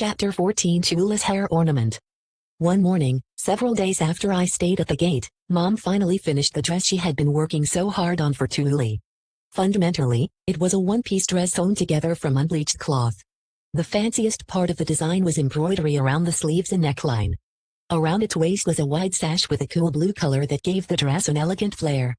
Chapter 14 Tuuli's Hair Ornament. One morning, several days after I stayed at the gate, Mom finally finished the dress she had been working so hard on for Tuuli. Fundamentally, it was a one-piece dress sewn together from unbleached cloth. The fanciest part of the design was embroidery around the sleeves and neckline. Around its waist was a wide sash with a cool blue color that gave the dress an elegant flair.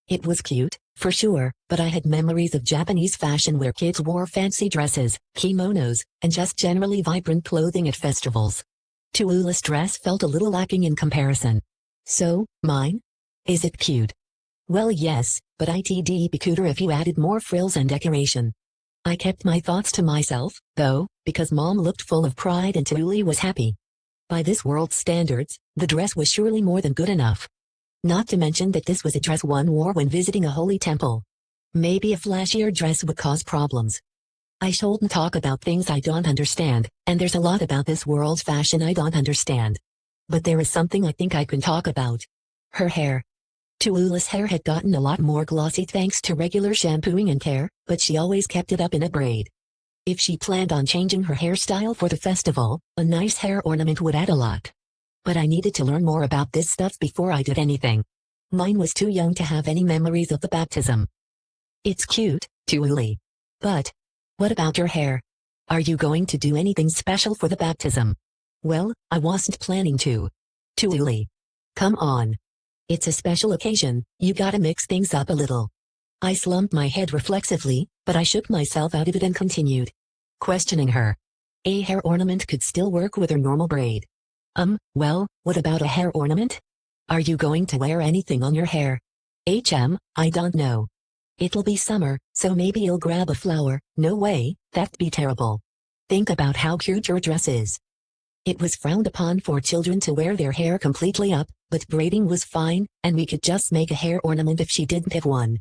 It was cute, for sure, but I had memories of Japanese fashion where kids wore fancy dresses, kimonos, and just generally vibrant clothing at festivals. Tuuli's dress felt a little lacking in comparison. So, mine? Is it cute? Well, yes, but it'd be cuter if you added more frills and decoration. I kept my thoughts to myself, though, because Mom looked full of pride and Tuuli was happy. By this world's standards, the dress was surely more than good enough. Not to mention that this was a dress one wore when visiting a holy temple. Maybe a flashier dress would cause problems. I shouldn't talk about things I don't understand, and there's a lot about this world's fashion I don't understand. But there is something I think I can talk about. Her hair. Tuuli's hair had gotten a lot more glossy thanks to regular shampooing and care, but she always kept it up in a braid. If she planned on changing her hairstyle for the festival, a nice hair ornament would add a lot. But I needed to learn more about this stuff before I did anything. Mine was too young to have any memories of the baptism. It's cute, Tuuli. But what about your hair? Are you going to do anything special for the baptism? Well, I wasn't planning to. Tuuli. Come on. It's a special occasion, you gotta mix things up a little. I slumped my head reflexively, but I shook myself out of it and continued. Questioning her. A hair ornament could still work with her normal braid. Well, what about a hair ornament? Are you going to wear anything on your hair? I don't know. It'll be summer, so maybe you'll grab a flower. No way, that'd be terrible. Think about how cute your dress is. It was frowned upon for children to wear their hair completely up, but braiding was fine, and we could just make a hair ornament if she didn't have one.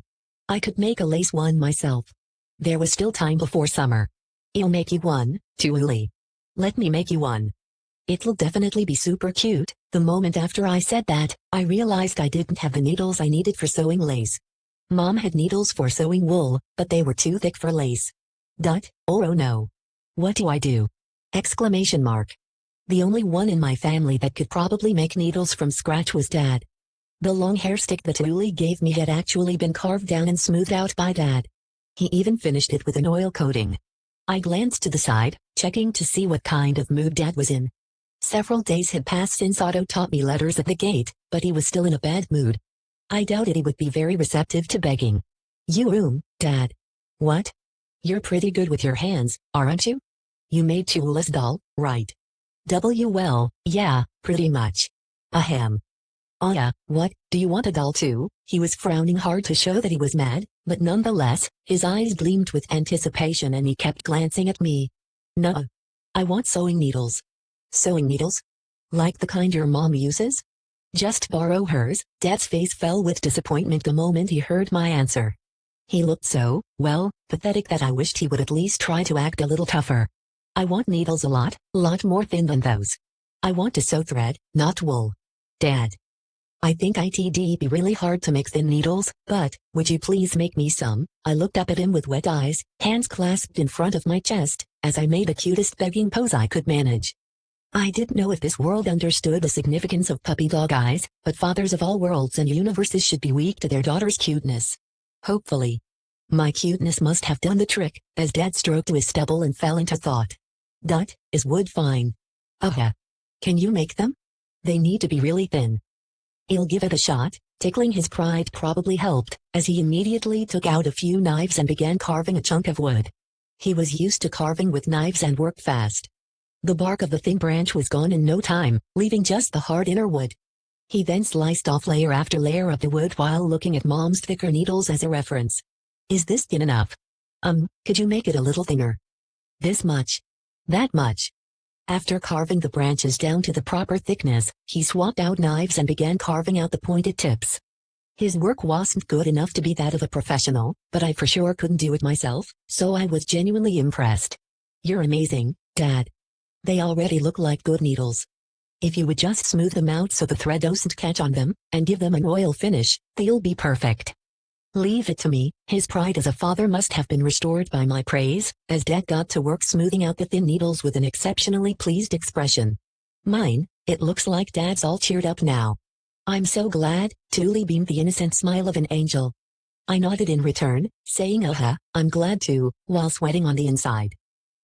I could make a lace one myself. There was still time before summer. I'll make you one, Tuuli. Let me make you one. It'll definitely be super cute. The moment after I said that, I realized I didn't have the needles I needed for sewing lace. Mom had needles for sewing wool, but they were too thick for lace. Oh no. What do I do? Exclamation mark. The only one in my family that could probably make needles from scratch was Dad. The long hair stick that Tuuli gave me had actually been carved down and smoothed out by Dad. He even finished it with an oil coating. I glanced to the side, checking to see what kind of mood Dad was in. Several days had passed since Otto taught me letters at the gate, but he was still in a bad mood. I doubted he would be very receptive to begging. Dad. What? You're pretty good with your hands, aren't you? You made Tuuli's doll, right? Well, yeah, pretty much. Ahem. Oh yeah, what, do you want a doll too? He was frowning hard to show that he was mad, but nonetheless, his eyes gleamed with anticipation and he kept glancing at me. Nuh-uh. I want sewing needles. Sewing needles? Like the kind your mom uses? Just borrow hers. Dad's face fell with disappointment the moment he heard my answer. He looked so, pathetic that I wished he would at least try to act a little tougher. I want needles a lot more thin than those. I want to sew thread, not wool. Dad. I think it'd be really hard to make thin needles, but, would you please make me some? I looked up at him with wet eyes, hands clasped in front of my chest, as I made the cutest begging pose I could manage. I didn't know if this world understood the significance of puppy dog eyes, but fathers of all worlds and universes should be weak to their daughter's cuteness. Hopefully. My cuteness must have done the trick, as Dad stroked his stubble and fell into thought. Is wood fine? Can you make them? They need to be really thin. I'll give it a shot. Tickling his pride probably helped, as he immediately took out a few knives and began carving a chunk of wood. He was used to carving with knives and worked fast. The bark of the thin branch was gone in no time, leaving just the hard inner wood. He then sliced off layer after layer of the wood while looking at Mom's thicker needles as a reference. Is this thin enough? Could you make it a little thinner? This much? That much? After carving the branches down to the proper thickness, he swapped out knives and began carving out the pointed tips. His work wasn't good enough to be that of a professional, but I for sure couldn't do it myself, so I was genuinely impressed. You're amazing, Dad. They already look like good needles. If you would just smooth them out so the thread doesn't catch on them, and give them an oil finish, they'll be perfect. Leave it to me. His pride as a father must have been restored by my praise, as Dad got to work smoothing out the thin needles with an exceptionally pleased expression. Mine, it looks like Dad's all cheered up now. I'm so glad, Tuuli beamed the innocent smile of an angel. I nodded in return, saying I'm glad too, while sweating on the inside.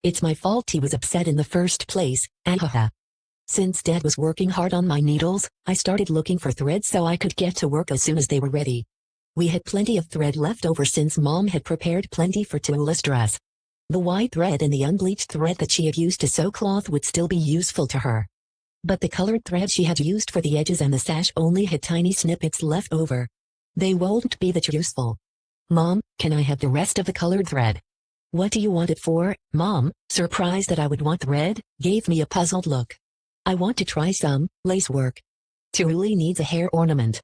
It's my fault he was upset in the first place, Since Dad was working hard on my needles, I started looking for thread so I could get to work as soon as they were ready. We had plenty of thread left over since Mom had prepared plenty for Tuuli's dress. The white thread and the unbleached thread that she had used to sew cloth would still be useful to her. But the colored thread she had used for the edges and the sash only had tiny snippets left over. They won't be that useful. Mom, can I have the rest of the colored thread? What do you want it for? Mom, surprised that I would want thread, gave me a puzzled look. I want to try some lace work. Tuuli needs a hair ornament.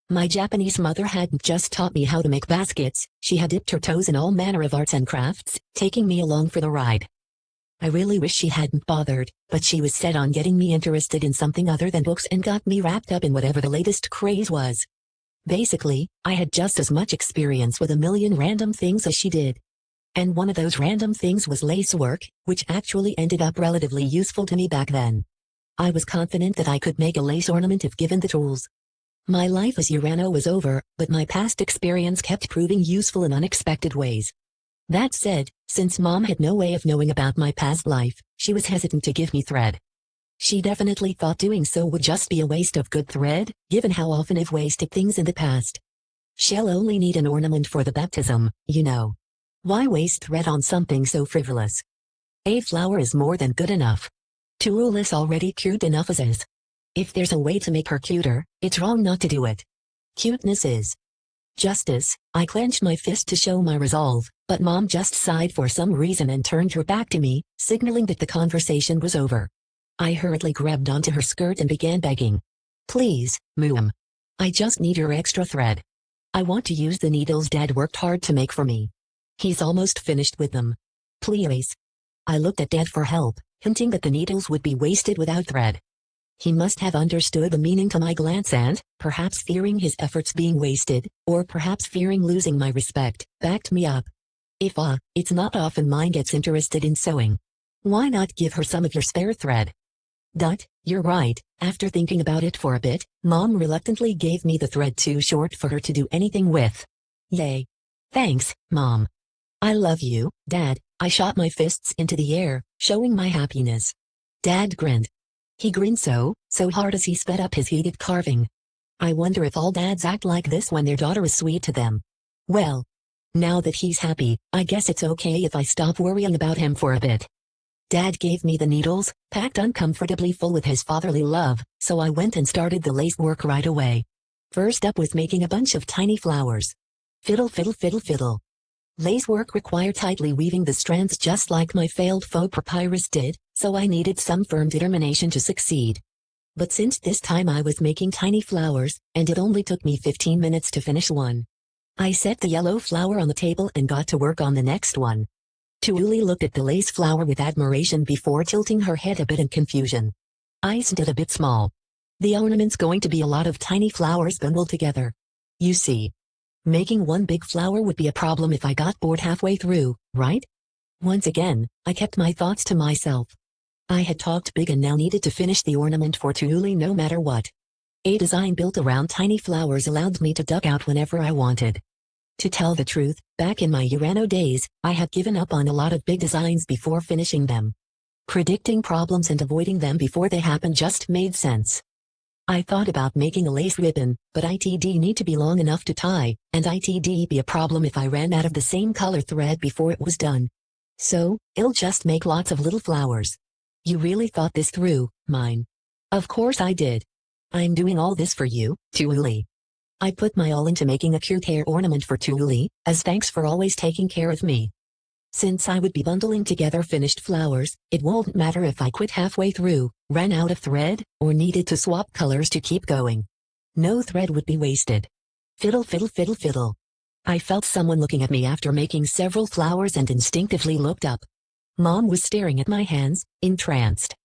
My Japanese mother hadn't just taught me how to make baskets, she had dipped her toes in all manner of arts and crafts, taking me along for the ride. I really wish she hadn't bothered, but she was set on getting me interested in something other than books and got me wrapped up in whatever the latest craze was. Basically, I had just as much experience with a million random things as she did. And one of those random things was lace work, which actually ended up relatively useful to me back then. I was confident that I could make a lace ornament if given the tools. My life as Urano was over, but my past experience kept proving useful in unexpected ways. That said, since Mom had no way of knowing about my past life, she was hesitant to give me thread. She definitely thought doing so would just be a waste of good thread, given how often I've wasted things in the past. She'll only need an ornament for the baptism, you know. Why waste thread on something so frivolous? A flower is more than good enough. Tuuli's already cute enough as is. If there's a way to make her cuter, it's wrong not to do it. Cuteness is justice. I clenched my fist to show my resolve, but Mom just sighed for some reason and turned her back to me, signaling that the conversation was over. I hurriedly grabbed onto her skirt and began begging. Please, Mom. I just need your extra thread. I want to use the needles Dad worked hard to make for me. He's almost finished with them. Please. I looked at Dad for help, hinting that the needles would be wasted without thread. He must have understood the meaning to my glance and, perhaps fearing his efforts being wasted, or perhaps fearing losing my respect, backed me up. If it's not often mine gets interested in sewing. Why not give her some of your spare thread? You're right. After thinking about it for a bit, Mom reluctantly gave me the thread too short for her to do anything with. Yay. Thanks, Mom. I love you, Dad. I shot my fists into the air, showing my happiness. Dad grinned. He grinned so hard as he sped up his heated carving. I wonder if all dads act like this when their daughter is sweet to them. Well, now that he's happy, I guess it's okay if I stop worrying about him for a bit. Dad gave me the needles, packed uncomfortably full with his fatherly love, so I went and started the lace work right away. First up was making a bunch of tiny flowers. Fiddle fiddle fiddle fiddle. Lace work required tightly weaving the strands just like my failed faux papyrus did, so I needed some firm determination to succeed. But since this time I was making tiny flowers, and it only took me 15 minutes to finish one. I set the yellow flower on the table and got to work on the next one. Tuuli looked at the lace flower with admiration before tilting her head a bit in confusion. Isn't it a bit small? The ornament's going to be a lot of tiny flowers bundled together. You see. Making one big flower would be a problem if I got bored halfway through, right? Once again, I kept my thoughts to myself. I had talked big and now needed to finish the ornament for Tuuli no matter what. A design built around tiny flowers allowed me to duck out whenever I wanted. To tell the truth, back in my Urano days, I had given up on a lot of big designs before finishing them. Predicting problems and avoiding them before they happened just made sense. I thought about making a lace ribbon, but it'd need to be long enough to tie, and it'd be a problem if I ran out of the same color thread before it was done. So, I'll just make lots of little flowers. You really thought this through, mine. Of course I did. I'm doing all this for you, Tuuli. I put my all into making a cute hair ornament for Tuuli, as thanks for always taking care of me. Since I would be bundling together finished flowers, it won't matter if I quit halfway through, ran out of thread, or needed to swap colors to keep going. No thread would be wasted. Fiddle fiddle fiddle fiddle. I felt someone looking at me after making several flowers and instinctively looked up. Mom was staring at my hands, entranced.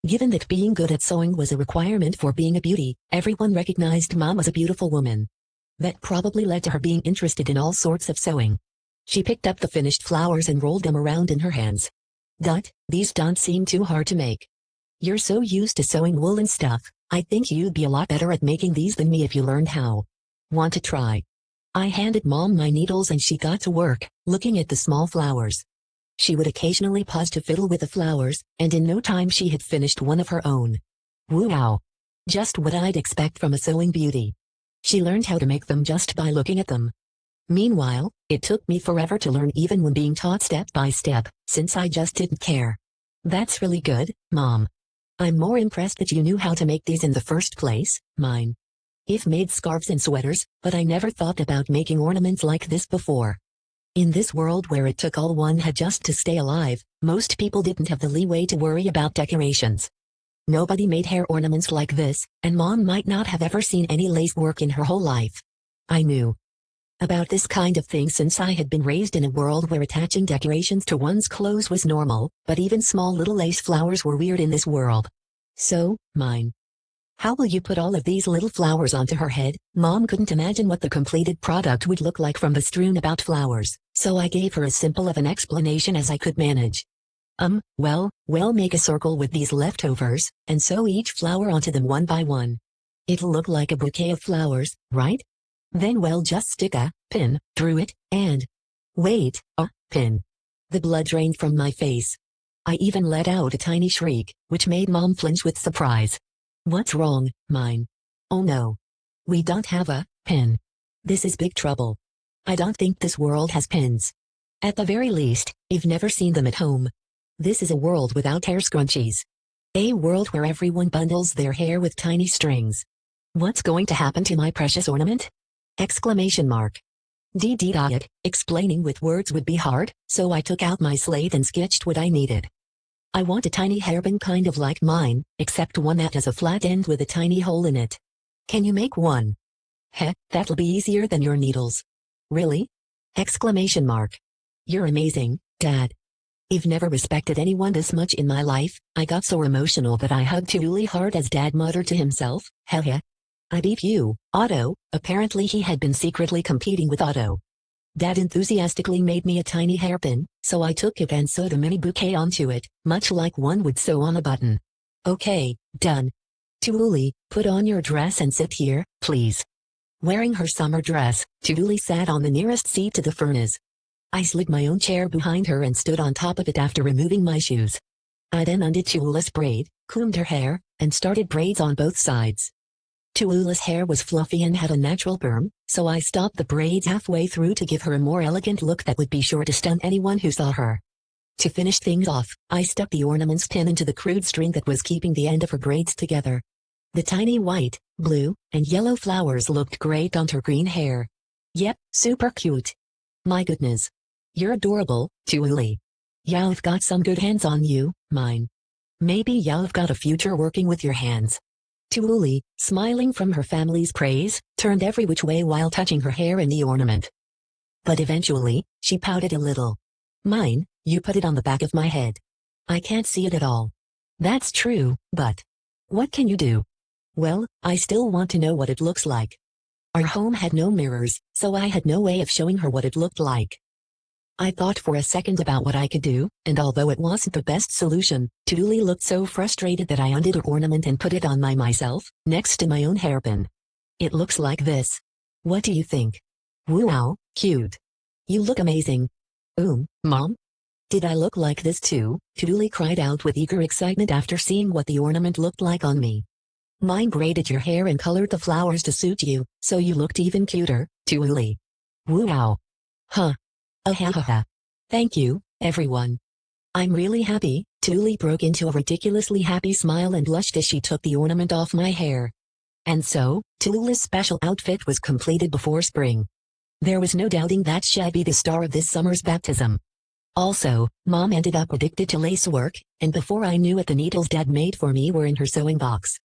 Given that being good at sewing was a requirement for being a beauty, everyone recognized Mom as a beautiful woman. That probably led to her being interested in all sorts of sewing. She picked up the finished flowers and rolled them around in her hands. Dot, these don't seem too hard to make. You're so used to sewing wool and stuff, I think you'd be a lot better at making these than me if you learned how. Want to try? I handed Mom my needles and she got to work, looking at the small flowers. She would occasionally pause to fiddle with the flowers, and in no time she had finished one of her own. Wow! Just what I'd expect from a sewing beauty. She learned how to make them just by looking at them. Meanwhile, it took me forever to learn even when being taught step by step, since I just didn't care. That's really good, Mom. I'm more impressed that you knew how to make these in the first place, mine. I've made scarves and sweaters, but I never thought about making ornaments like this before. In this world where it took all one had just to stay alive, most people didn't have the leeway to worry about decorations. Nobody made hair ornaments like this, and Mom might not have ever seen any lace work in her whole life. I knew about this kind of thing since I had been raised in a world where attaching decorations to one's clothes was normal, but even small little lace flowers were weird in this world. So, mine. How will you put all of these little flowers onto her head? Mom couldn't imagine what the completed product would look like from the strewn about flowers, so I gave her as simple of an explanation as I could manage. Well, make a circle with these leftovers, and sew each flower onto them one by one. It'll look like a bouquet of flowers, right? Then just stick a pin through it, and wait, a pin. The blood drained from my face. I even let out a tiny shriek, which made Mom flinch with surprise. What's wrong, mine? Oh no. We don't have a pin. This is big trouble. I don't think this world has pins. At the very least, I've never seen them at home. This is a world without hair scrunchies. A world where everyone bundles their hair with tiny strings. What's going to happen to my precious ornament? Exclamation mark. Diet, explaining with words would be hard, so I took out my slate and sketched what I needed. I want a tiny hairpin kind of like mine, except one that has a flat end with a tiny hole in it. Can you make one? Heh, that'll be easier than your needles. Really? Exclamation mark. You're amazing, Dad. I've never respected anyone this much in my life. I got so emotional that I hugged Tuuli hard as Dad muttered to himself, heh. I beat you, Otto. Apparently he had been secretly competing with Otto. Dad enthusiastically made me a tiny hairpin, so I took it and sewed a mini bouquet onto it, much like one would sew on a button. Okay, done. Tuuli, put on your dress and sit here, please. Wearing her summer dress, Tuuli sat on the nearest seat to the furnace. I slid my own chair behind her and stood on top of it after removing my shoes. I then undid Tuuli's braid, combed her hair, and started braids on both sides. Tuuli's hair was fluffy and had a natural perm, so I stopped the braids halfway through to give her a more elegant look that would be sure to stun anyone who saw her. To finish things off, I stuck the ornament's pin into the crude string that was keeping the end of her braids together. The tiny white, blue, and yellow flowers looked great on her green hair. Yep, super cute. My goodness. You're adorable, Tuuli. You've got some good hands on you, mine. Maybe you've got a future working with your hands. Tuuli, smiling from her family's praise, turned every which way while touching her hair in the ornament. But eventually, she pouted a little. Mine, you put it on the back of my head. I can't see it at all. That's true, but what can you do? Well, I still want to know what it looks like. Our home had no mirrors, so I had no way of showing her what it looked like. I thought for a second about what I could do, and although it wasn't the best solution, Tuuli looked so frustrated that I undid her ornament and put it on myself, next to my own hairpin. It looks like this. What do you think? Wow, cute. You look amazing. Mom? Did I look like this too? Tuuli cried out with eager excitement after seeing what the ornament looked like on me. Mine braided your hair and colored the flowers to suit you, so you looked even cuter, Tuuli. Wow. Huh. Ahahaha. Thank you, everyone. I'm really happy. Tuuli broke into a ridiculously happy smile and blushed as she took the ornament off my hair. And so, Tuuli's special outfit was completed before spring. There was no doubting that she'd be the star of this summer's baptism. Also, Mom ended up addicted to lace work, and before I knew it the needles Dad made for me were in her sewing box.